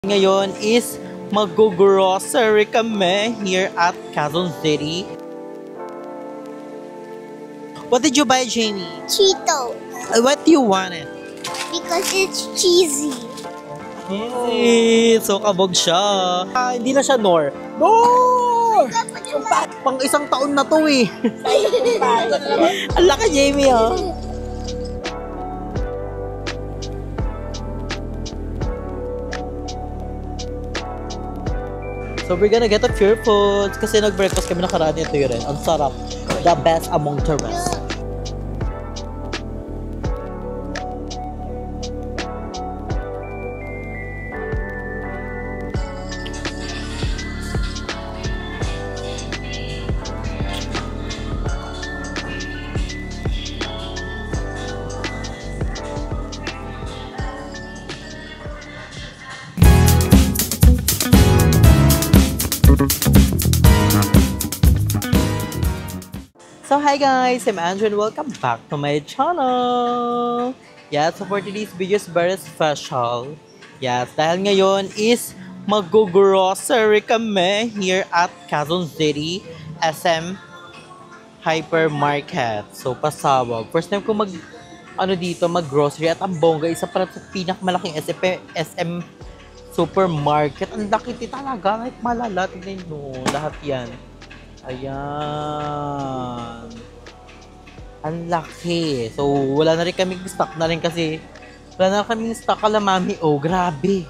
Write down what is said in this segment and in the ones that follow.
Ngayon is mag-grocery kami here at Quezon City. What did you buy, Jamie? Cheetos. What do you want it? Because it's cheesy. Cheesy! So kabog siya. Hindi na siya Nor. Nor! Pang isang taon na to eh. Ang laki, Jamie, oh. So we're gonna get a pure foods kasi nag-breakfast kami nakaraan. Ito yun rin. Ang sarap. The best among the rest. So hi guys, I'm Andrew and welcome back to my channel. Yes, so for today's video is very special. Yes, dahil ngayon is mag-grocery kami here at Quezon City SM Hypermarket. So pasawag. First time ko mag-grocery at ang bongga, isa pala sa pinakamalaking SM supermarket. Ang laki talaga, like malala. Tignan nyo, lahat yan. Ayan. Ang laki. So, wala na rin kaming stock na rin kasi wala na kaming stock kalamami. Oh, grabe.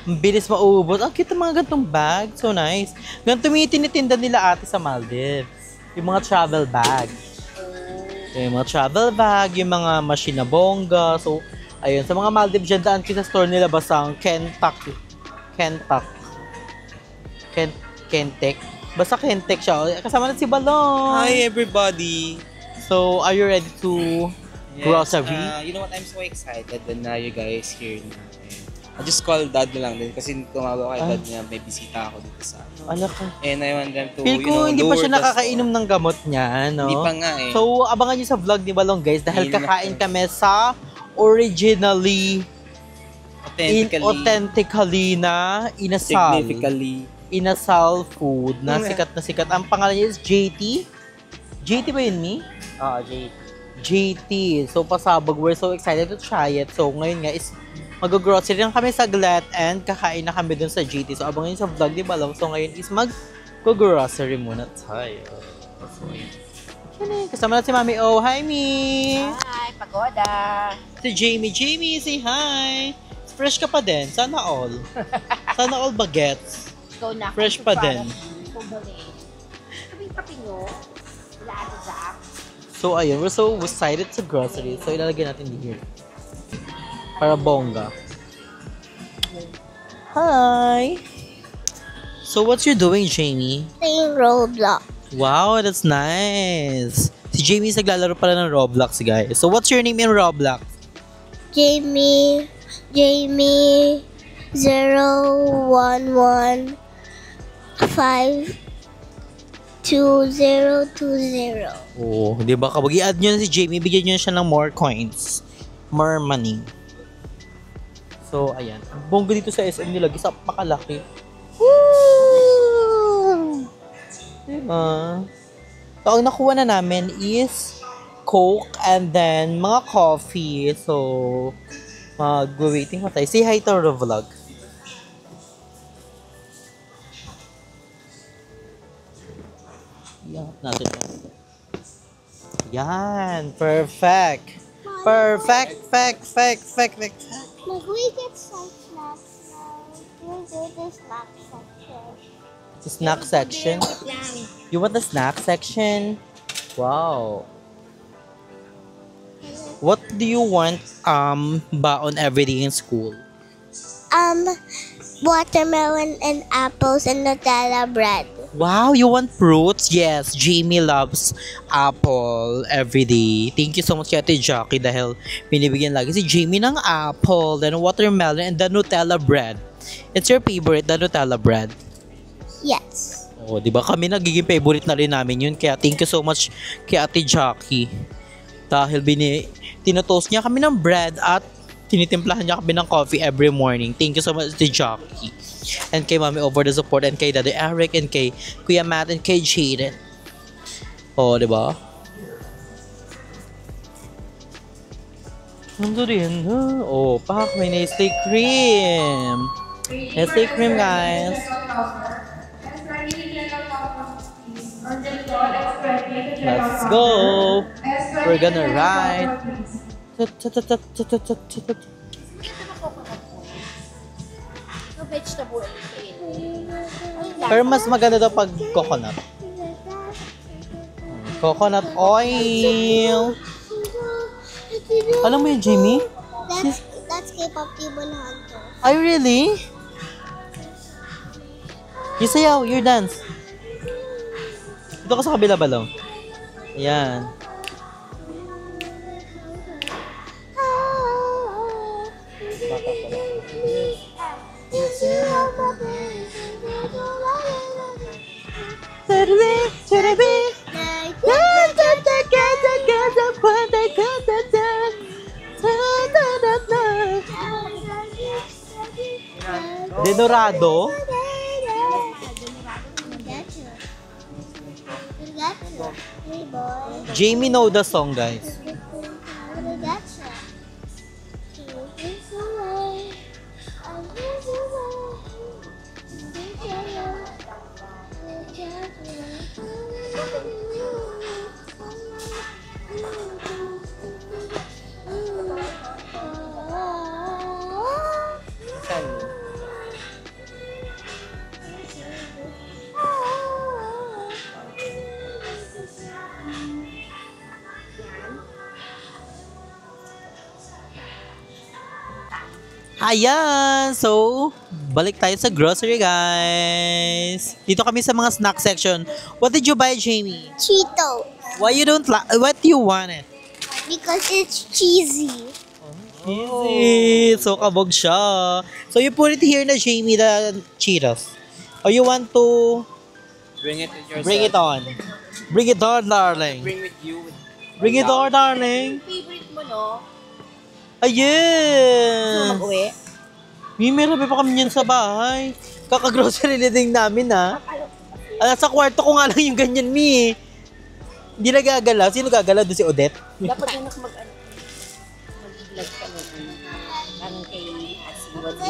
Ang bilis maubos. Ang cute mga gantong bag. So nice. Ganito yung tinitinda nila ate sa Maldives. Yung mga travel bag. Yung mga travel bag, yung mga machine na bongga. So, ayun. Sa mga Maldives dyan, daan kita store nila basang Kentucky. Basta Kentek siya. Kasama na si Balong. Hi everybody! So, are you ready to grocery? You know what? I'm so excited na you guys here na. I just called dad na lang din kasi tumawag kay dad niya may bisita ako dito sa Ano ka? And I want them to, Feel ko hindi pa siya nakakainom ng gamot niya, no? Hindi pa nga eh. So, abangan niyo sa vlog ni Balong, guys, dahil kakain kami sa authentically na inasal. Significantly. Inasal food na sikat na sikat. Ang pangalan niya is JT. JT ba yun, Mi? JT. So, pasabog. We're so excited to try it. So, ngayon nga is mag-grocery lang kami saglit and kakain na kami dun sa JT. So, abangan nyo sa vlog di Balong. So, ngayon is mag-grocery muna tayo. So, kasama na si Mami O. Hi, Mi! Hi, pagoda. Si Jamie. Jamie, say hi! Fresh ka pa din. Sana all. Sana all bagets. Fresh pa din. So, ayun. We're so excited sa grocery. So, ilalagay natin dito. Para bongga. Hi! So, what you doing, Jamie? Playing Roblox. Wow, that's nice. Si Jamie is naglalaro pala ng Roblox, guys. So, what's your name in Roblox? Jamie 011 52020. Oh, di ba? Kapag i-add nyo na si Jamie, bigyan nyo siya ng more coins. More money. So, ayan. Ang bongga dito sa SM nila, gisa pakalaki. Woo! Diba? So, ang nakuha na namin is Coke and then mga coffee. So, mag-waiting pa tayo. Say hi to our vlog. Yan natin. Yan. Perfect. Perfect. Like we get some snacks now. We do the snack section. The snack section? You want the snack section? Wow. What do you want baon every day in school? Watermelon and apples and Nutella bread. Wow, you want fruits? Yes, Jamie loves apple every day. Thank you so much kay Ate Jackie dahil binibigyan lagi si Jamie ng apple, then watermelon, and the Nutella bread. It's your favorite, the Nutella bread? Yes. Oh, di ba kami nagiging favorite na rin namin yun. Kaya thank you so much kay Ate Jackie. Dahil tinutoast niya kami ng bread at Tinitimplahan niya kami ng coffee every morning. Thank you so much to Jockey. And kay Mami over the support. And kay Daddy Eric. And kay Kuya Matt. And kay Jaden. Oh, di ba? Ano rin? Oh, pak. May Nestle cream. Nestle cream, guys. Let's go. We're gonna ride. No vegetable. Pero mas maganda daw pag coconut. Coconut oil. Alam mo yun, Jamie? That's K-pop Demon Hunter. Are you really? You sayaw, your dance. Dito ka sa kabila ba lang? Ayan. Denorado? Hey boy. Jamie know the song, guys. Ayan! So, balik tayo sa grocery, guys. Dito kami sa mga snack section. What did you buy, Jamie? Cheeto. Why you don't like? What do you want it? Because it's cheesy. Easy. So, kabog siya. So, you put it here na, Jamie, the Cheetos. Or you want to Bring it with yourself. bring it on? Bring it on, darling. Bring with you. Bring it on, darling. Favorite mo, no? Ayun! Mag-uwi? May meron pa kami yan sa bahay. Kaka-grocery din namin, ha? Sa kwarto ko nga lang yung ganyan, Mi. Hindi na gagalaw. Sino gagalaw? Doon si Odette? Dapat yan ako mag-vlog ka mo. Parang kay Asiwad mo.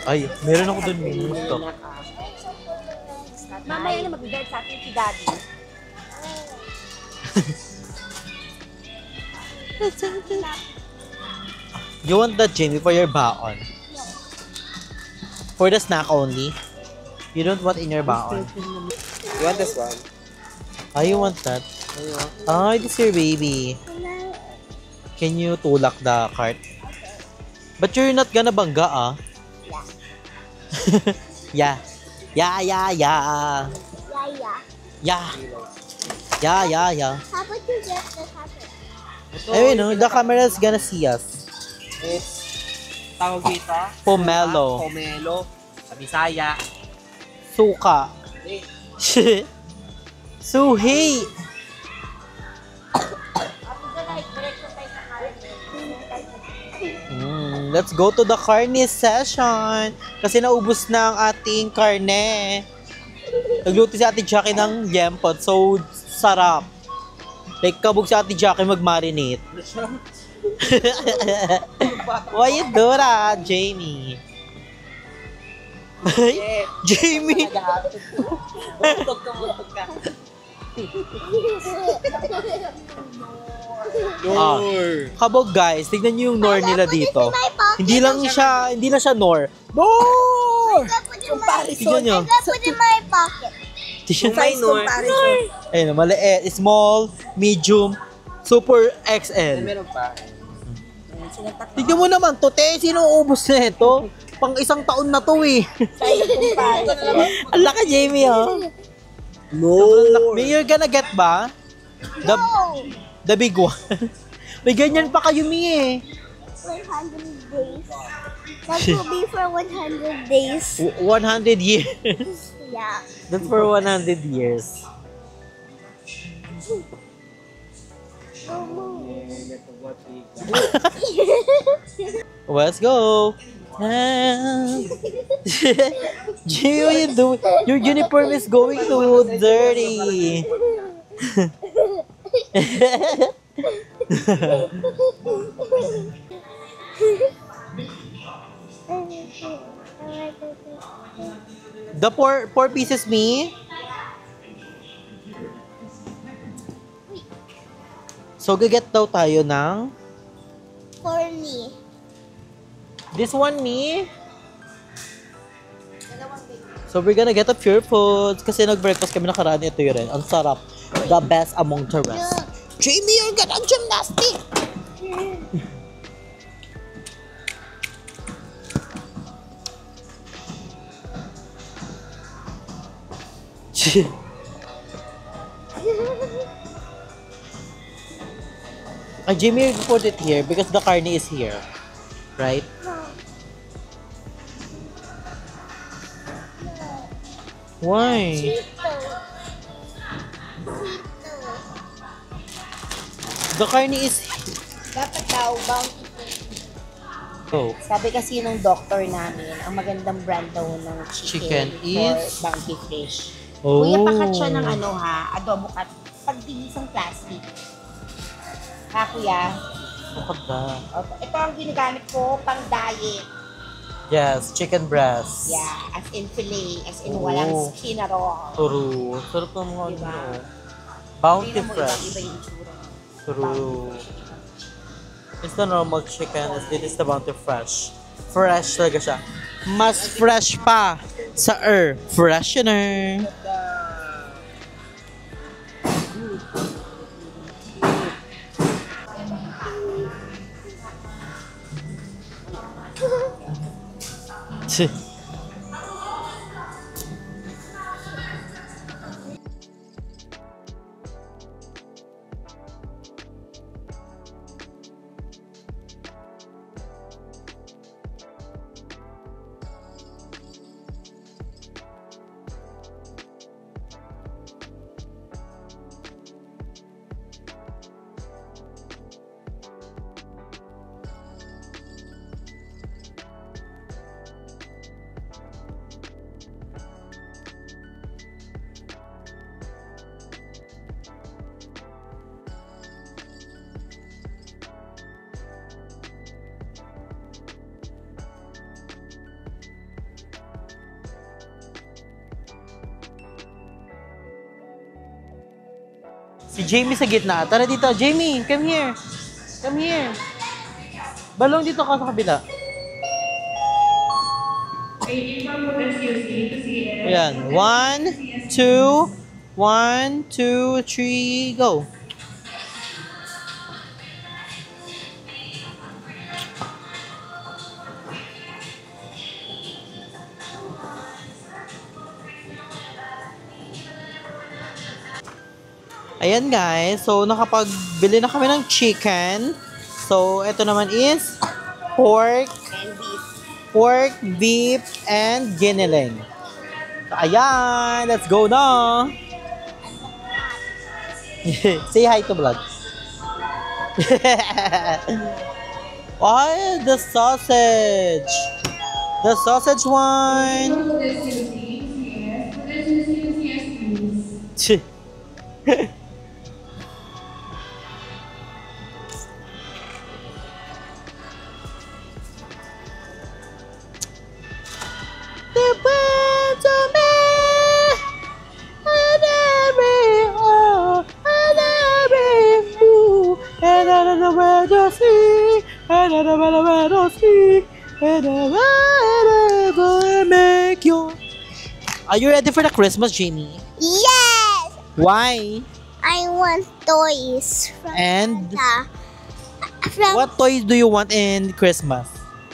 Ay, meron ako doon, Mi. Gusto. Mamaya na mag-vlog sa atin si Daddy. You want that, Jamie, for your baon? For the snack only? You don't want in your baon? You want this one? Ah, you want that? Ah, this is your baby. Can you tulak the cart? But you're not gonna bangga, ah. Yeah. Yeah, yeah, yeah. Yeah. Yeah. Yeah. How about you get the camera? Ayun, no, the camera is gonna see us. It's tawag dito. Pomelo. Pomelo. Sa Bisaya. Suka. Suhi. Let's go to the carne session. Kasi naubos na ang ating karne. Nagluto si Ate Jackie ng yempot. So, sarap. Like, kabog si Ate Jackie mag-marinate. Why you do that, Jamie? Jamie! Kabog guys, tignan niyo yung Nor nila dito. Hindi lang siya Nor. Nor! Tignan niyo. I got put in my pocket. Tignan May Nor. ayun, maliit, small, medium, super XL. Meron pa. Tignan mo naman, tote, sino ubos na ito? Pang isang taon na to eh. Ang laki, Jamie, oh. No. May you're gonna get ba? The big one. May ganyan pa kayo, Mi, eh. 100 days. That will be for 100 days. 100 years. Yeah. That's for 100 years. Oh, estimate of what we got. Let's go. Jimmy, what you doing? Your uniform is going too dirty. The four pieces, me. So, gaget daw tayo ng For me. this one, me. So, we're gonna get a Pure Foods kasi nag-breakfast kami nakaraan. Ito yun rin. Ang sarap. The best among the rest. Jamie, you're gonna gymnastic! Jimmy, you put it here because the carne is here. Right? Why? The carne is... Dapat daw, Bounty Oh. Sabi kasi nung doctor namin, ang magandang brand daw ng Chicken chicken, is? for Bounty Fish. Oh. Kuya, pakat siya ng ano ha, adobo cut, pagdilisang plastic. Ha, kuya? Bukod na. Ito ang ginagamit ko pang diet. Yes, chicken breast. Yeah, as in fillet, as in Oh. walang skin at all. True. Sarap ng mga Diba? ano. Bounty Tingnan mo, fresh. iba yung tsura. True. It's the normal chicken. This is the Bounty fresh. Fresh talaga siya. Mas fresh pa sa air freshener. Si Jamie sa gitna. Tara dito. Jamie, come here. Come here. Balong dito ka sa kabila. Ayan. 1, 2, 1, 2, 3, go. Ayan guys, so nakapagbili na kami ng chicken. So ito naman is pork, And beef. pork, beef, and giniling. So ayan, let's go na. Say hi to vlog. Oh, the sausage. The sausage one. Are you ready for the Christmas, Jamie? Yes! Why? I want toys from And Santa. From what toys do you want in Christmas?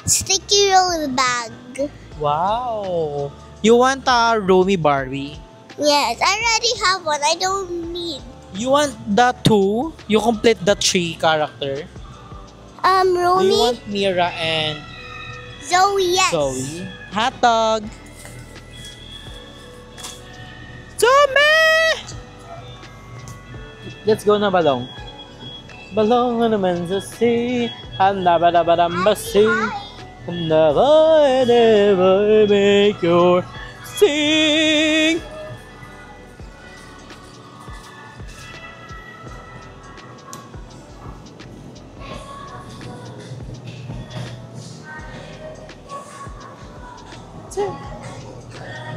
sticky roll bag. Wow. You want a Romy Barbie? Yes, I already have one. I don't need. You want the 2? You complete the 3 character? Do you Romy, want Mira and Zoe, yes. Zoe? Hot dog. Zoe! Let's go na balong. Balongan naman sa sea. Hanabadabadambasi. Never make your sing.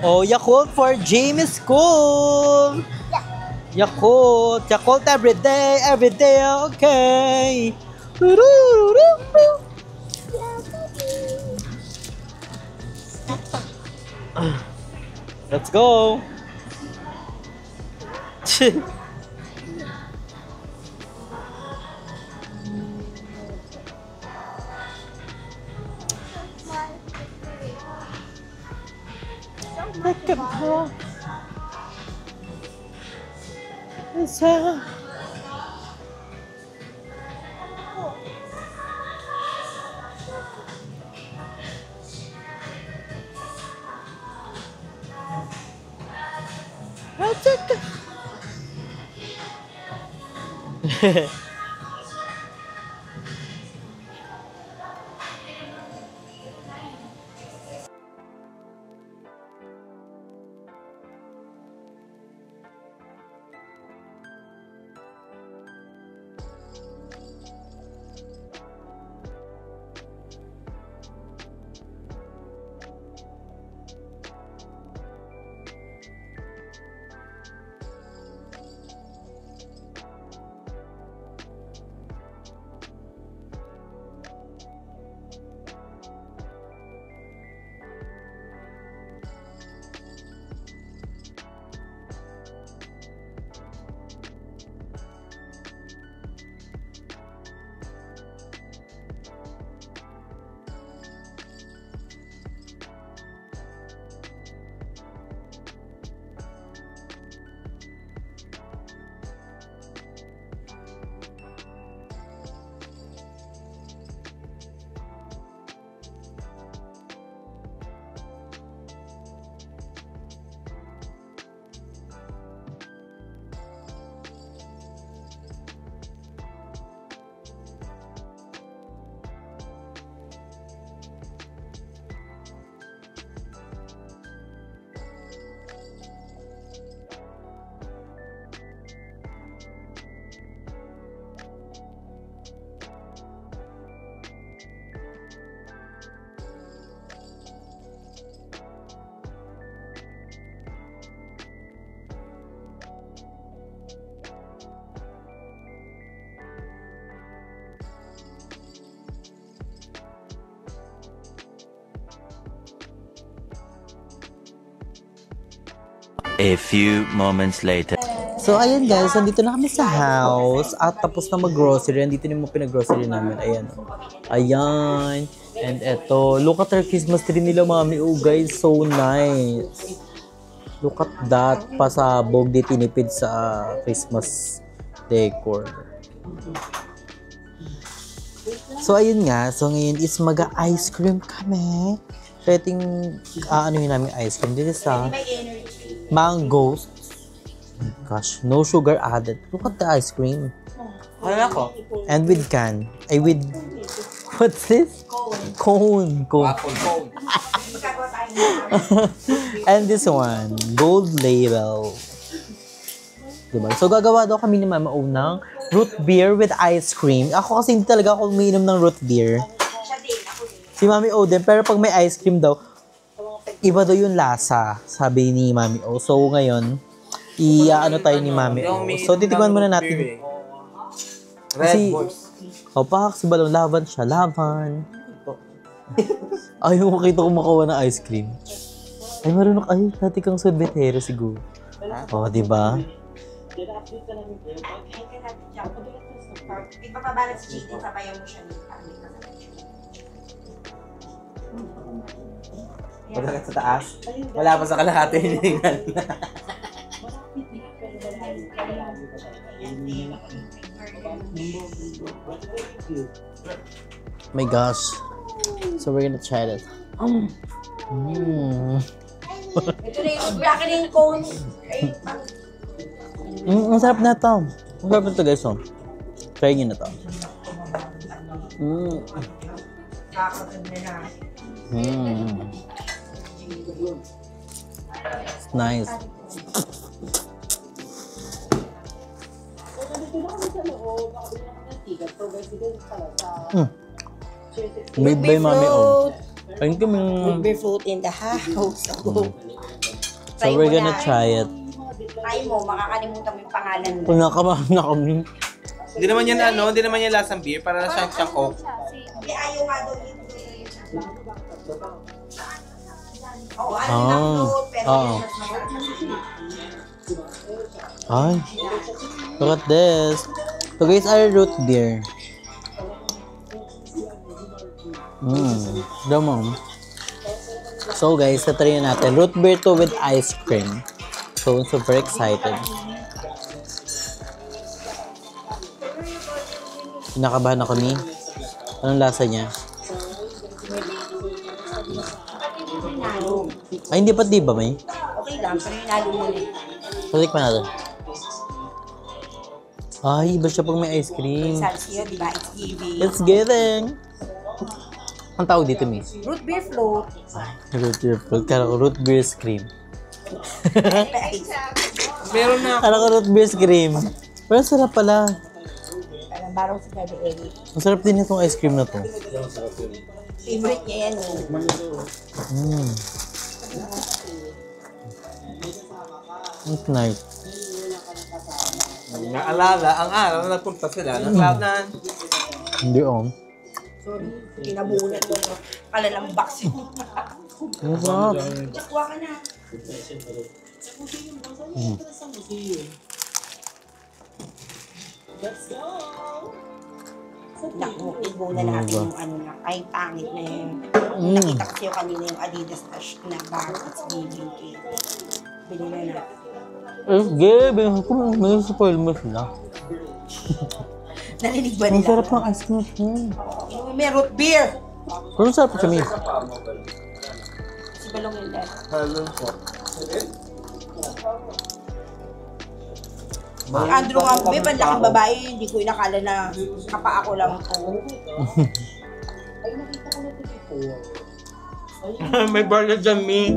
Oh, Yakult for Jamie School. Yakult, Yakult every day, okay. Let's go. Look at her. It's her. A few moments later. So, ayun guys, nandito na kami sa house at tapos na mag-grocery. Nandito na yung pinag-grocery namin. Ayan. Ayan. And eto, look at our Christmas tree nila, mami. Oh guys, so nice. Look at that. Pasabog, di tinipid sa Christmas decor. So, ayun nga. So, ngayon is mag-ice cream kami. So, ito yung, anuhin namin ice cream. Dito sa mangoes. Gosh, no sugar added. Look at the ice cream. Ano ako? And with can. With, what's this? Cone. Waffle cone. And this one, gold label. Diba? So, gagawa daw kami ni Mama O ng root beer with ice cream. Ako kasi hindi talaga ako umiinom ng root beer. Si Mami O din, pero pag may ice cream daw, iba daw yung lasa, sabi ni Mami O. So, ngayon, ano tayo ni Mami O. So, titikman muna natin. Kasi, si Balong, laban siya. Laban. Ayaw makita ko makawa ng ice cream. Ay, marunong, ay, dati kang sorbetero siguro. O, diba? Ipapabalat si chicken, sabayan mo siya nito. Pagkakat sa taas. Wala pa sa kalahati hiningal na. My gosh. So we're gonna try this. Ito na yung blackening cone. Ang sarap na ito. Ang sarap na ito guys. Oh. Try nyo na to. Mm. It's nice. Made by Mami O. Ayun kami. Ruby fruit in the house. So we're gonna try it. Try mo, makakalimutan mo yung pangalan mo. Pinakabahan na kami. Hindi naman yan hindi naman yan lasang beer, para na siyang coke. Hindi, ayaw nga daw yun. Oo, ano Ah, lang fruit, pero oo. mas masarap na siya. Ay, look at this. So guys, our root beer. Damn. So guys, try natin. Root beer to with ice cream. So, super excited. Kinakabahan ako ni. Anong lasa niya? Ay, hindi pa di ba may? Okay lang, pero yung nalo mo na. Balik pa natin. Ay, iba siya pag may ice cream. Salsio, di ba? It's giving. It's giving. Ang tawag dito, miss? Root beer float. Root beer fruit. Kala ko root beer cream. Meron na. Kala ko root beer cream. Pero sarap pala. Parang barong si Daddy Eric. Ang sarap din itong ice cream na to. Favorite niya yan eh. It's nice. Naalala, ang araw na nagpunta sila ng Cloud9. Hindi Sorry, kinabunan mo yung kalalang box yun. Ang sarap. Jakwa ka na. Naku, ibunan natin yung ano na. Ay, pangit na yun. Nakita ko sa'yo kanina yung Adidas na bag. It's giving cake. Bili na natin. It's giving. Kung may spoil mo sila. Narinig ba Ang nila? sarap ng ice cream. May root beer! Pero ang sarap siya, miss. Si Balong yung dad. Si Andrew nga, may panlaking babae, hindi ko inakala na kapa ako lang po. May bar na dyan, me.